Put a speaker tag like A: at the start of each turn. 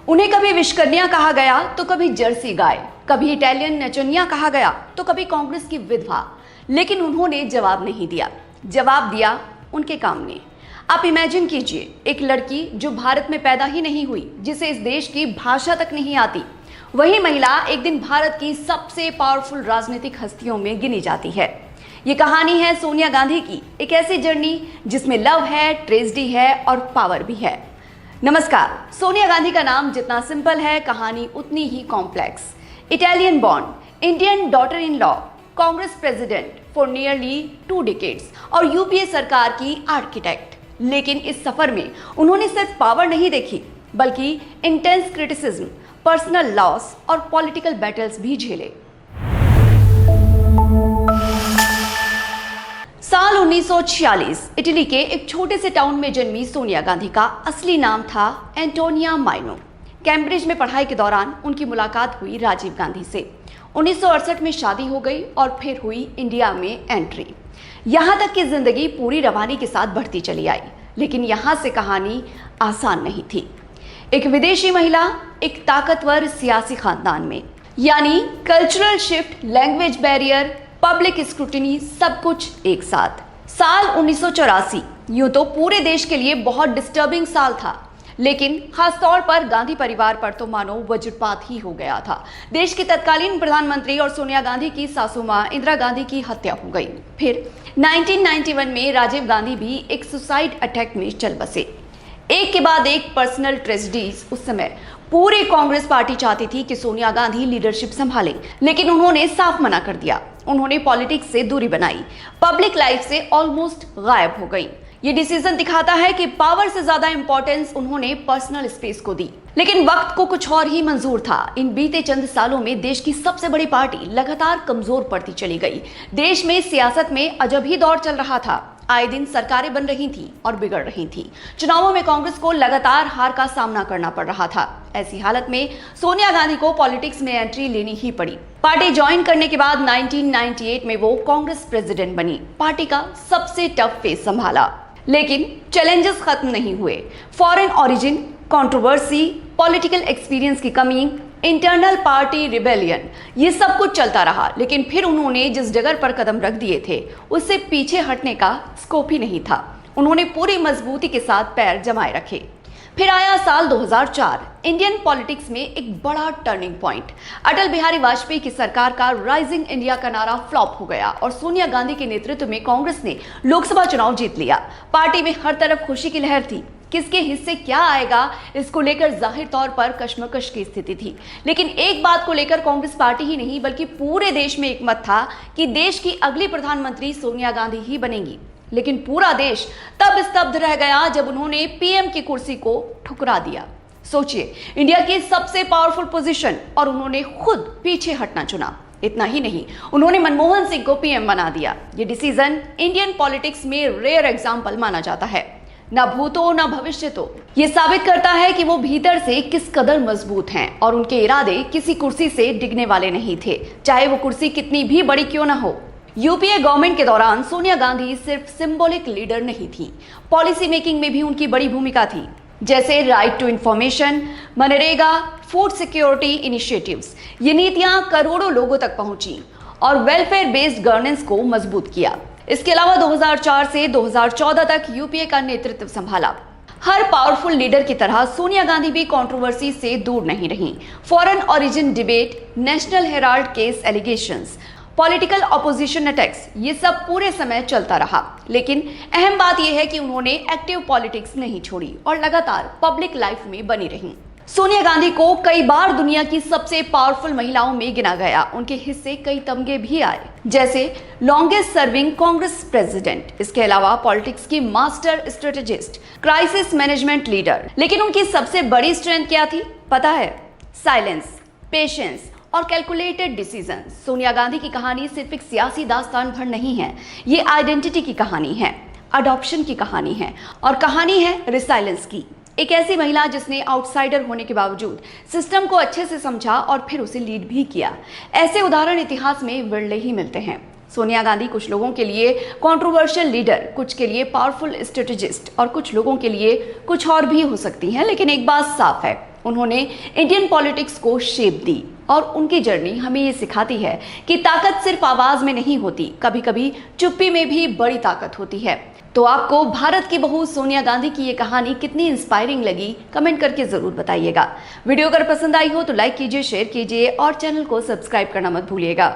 A: उन्हें कभी विश्वकन्या कहा गया तो कभी जर्सी गाय, कभी इटालियन नचनिया कहा गया तो कभी कांग्रेस की विधवा। लेकिन उन्होंने जवाब नहीं दिया, जवाब दिया उनके काम ने। आप इमेजिन कीजिए, एक लड़की जो भारत में पैदा ही नहीं हुई, जिसे इस देश की भाषा तक नहीं आती, वही महिला एक दिन भारत की सबसे पावरफुल राजनीतिक हस्तियों में गिनी जाती है। ये कहानी है सोनिया गांधी की, एक ऐसी जर्नी जिसमें लव है, ट्रेजेडी है और पावर भी है। नमस्कार। सोनिया गांधी का नाम जितना सिंपल है, कहानी उतनी ही complex. Italian born, Indian daughter in law, Congress president for nearly 2 decades और यूपीए सरकार की आर्किटेक्ट। लेकिन इस सफर में उन्होंने सिर्फ पावर नहीं देखी, बल्कि इंटेंस क्रिटिसिज्म, पर्सनल लॉस और पॉलिटिकल बैटल्स भी झेले। साल 1946 इटली के एक छोटे से टाउन में जन्मी सोनिया गांधी का असली नाम था एंटोनिया माइनो। कैम्ब्रिज में पढ़ाई के दौरान उनकी मुलाकात हुई राजीव गांधी से। 1968 में शादी हो गई और फिर हुई इंडिया में एंट्री। यहां तक कि जिंदगी पूरी रवानी के साथ बढ़ती चली आई। लेकिन यहां से कहानी आसान नहीं थी। एक विदेशी महिला, एक ताकतवर सियासी खानदान में, यानी cultural shift, language barrier, public scrutiny, सब कुछ एक साथ। साल 1984 यूं तो पूरे देश के लिए बहुत डिस्टर्बिंग साल था, लेकिन खासतौर पर गांधी परिवार पर तो मानो वज्रपात ही हो गया था। देश के तत्कालीन प्रधानमंत्री और सोनिया गांधी की सासू मां इंदिरा गांधी की हत्या हो गई। फिर 1991 में राजीव गांधी भी एक सुसाइड अटैक में चल बसे। एक के बाद एक पर्सनल ट्रेजेडीज। उस समय पूरी कांग्रेस पार्टी चाहती थी कि सोनिया गांधी लीडरशिप संभालें, लेकिन उन्होंने साफ मना कर दिया। उन्होंने पॉलिटिक्स से दूरी बनाई, पब्लिक लाइफ से ऑलमोस्ट गायब हो गई। ये डिसीजन दिखाता है कि पावर से ज्यादा इंपॉर्टेंस उन्होंने पर्सनल स्पेस को दी। लेकिन वक्त को कुछ और ही मंजूर था। इन बीते चंद सालों में देश की सबसे बड़ी पार्टी लगातार कमजोर पड़ती चली गई। देश में सियासत में अजब ही दौर चल रहा था। आए दिन सरकारें बन रही थी और बिगड़ रही थी। चुनावों में कांग्रेस को लगातार हार का सामना करना पड़ रहा था। ऐसी हालत में सोनिया गांधी को पॉलिटिक्स में एंट्री लेनी ही पड़ी। पार्टी ज्वाइन करने के बाद 1998 में वो कांग्रेस प्रेसिडेंट बनी। पार्टी का सबसे टफ फेस संभाला, लेकिन चैलेंजेस खत्म नहीं हुए। Foreign origin, controversy, political experience की कमी, इंटरनल पार्टी रिबेलियन, ये सब कुछ चलता रहा। लेकिन फिर उन्होंने जिस जगह पर कदम रख दिए थे, उससे पीछे हटने का स्कोप ही नहीं था। उन्होंने पूरी मजबूती के साथ पैर जमाए रखे। फिर आया साल 2004। इंडियन पॉलिटिक्स में एक बड़ा टर्निंग पॉइंट। अटल बिहारी वाजपेयी की सरकार का राइजिंग इंडिया का नारा फ्लॉप हो गया और सोनिया गांधी के नेतृत्व में कांग्रेस ने लोकसभा चुनाव जीत लिया। पार्टी में हर तरफ खुशी की लहर थी। किसके हिस्से क्या आएगा, इसको लेकर जाहिर तौर पर कश्मकश की स्थिति थी। लेकिन एक बात को लेकर कांग्रेस पार्टी ही नहीं, बल्कि पूरे देश में एक मत था कि देश की अगली प्रधानमंत्री सोनिया गांधी ही बनेंगी। लेकिन पूरा देश तब स्तब्ध रह गया जब उन्होंने पीएम की कुर्सी को ठुकरा दिया। सोचिए, इंडिया की सबसे पावरफुल पोजीशन, और उन्होंने खुद पीछे हटना चुना। इतना ही नहीं, उन्होंने मनमोहन सिंह को पीएम बना दिया। ये डिसीजन इंडियन पॉलिटिक्स में रेयर एग्जाम्पल माना जाता है। ना भूतो ना भविष्य तो। ये साबित करता है कि वो भीतर से किस कदर मजबूत हैं और उनके इरादे किसी कुर्सी से डिगने वाले नहीं थे, चाहे वो कुर्सी कितनी भी बड़ी क्यों ना हो। यूपीए गवर्नमेंट के दौरान सोनिया गांधी सिर्फ सिंबॉलिक लीडर नहीं थी, पॉलिसी मेकिंग में भी उनकी बड़ी भूमिका थी। जैसे राइट टू इंफॉर्मेशन, मनरेगा, फूड सिक्योरिटी इनिशिएटिव्स, ये नीतियां करोड़ों लोगों तक पहुंची और वेलफेयर बेस्ड गवर्नेंस को मजबूत किया। इसके अलावा 2004 से 2014 तक यूपीए का नेतृत्व संभाला। हर पावरफुल लीडर की तरह सोनिया गांधी भी कंट्रोवर्सी से दूर नहीं रहीं। Foreign origin debate, national Herald case allegations, political opposition attacks, ये सब पूरे समय चलता रहा। लेकिन अहम बात यह है कि उन्होंने एक्टिव पॉलिटिक्स नहीं छोड़ी और लगातार पब्लिक लाइफ में बनी रहीं। सोनिया गांधी को कई बार दुनिया की सबसे पावरफुल महिलाओं में गिना गया। उनके हिस्से कई तमगे भी आए, जैसे लॉन्गेस्ट सर्विंग कांग्रेस प्रेसिडेंट, इसके अलावा पॉलिटिक्स की master strategist, crisis management leader. लेकिन उनकी सबसे बड़ी स्ट्रेंथ क्या थी पता है? साइलेंस, पेशेंस और कैलकुलेटेड डिसीजन। सोनिया गांधी की कहानी सिर्फ एक सियासी दास्तान भर नहीं है, ये आइडेंटिटी की कहानी है, अडॉप्शन की कहानी है और कहानी है रिसाइलेंस की। एक ऐसी महिला जिसने आउटसाइडर होने के बावजूद सिस्टम को अच्छे से समझा और फिर उसे लीड भी किया। ऐसे उदाहरण इतिहास में विरले ही मिलते हैं। सोनिया गांधी कुछ लोगों के लिए कंट्रोवर्शियल लीडर, कुछ के लिए पावरफुल स्ट्रेटेजिस्ट और कुछ लोगों के लिए कुछ और भी हो सकती हैं, लेकिन एक बात साफ है, उन्होंने इंडियन पॉलिटिक्स को शेप दी और उनकी जर्नी हमें ये सिखाती है कि ताकत सिर्फ आवाज में नहीं होती, कभी कभी चुप्पी में भी बड़ी ताकत होती है। तो आपको भारत की बहू सोनिया गांधी की ये कहानी कितनी इंस्पायरिंग लगी, कमेंट करके जरूर बताइएगा। वीडियो अगर पसंद आई हो तो लाइक कीजिए, शेयर कीजिए और चैनल को सब्सक्राइब करना मत भूलिएगा।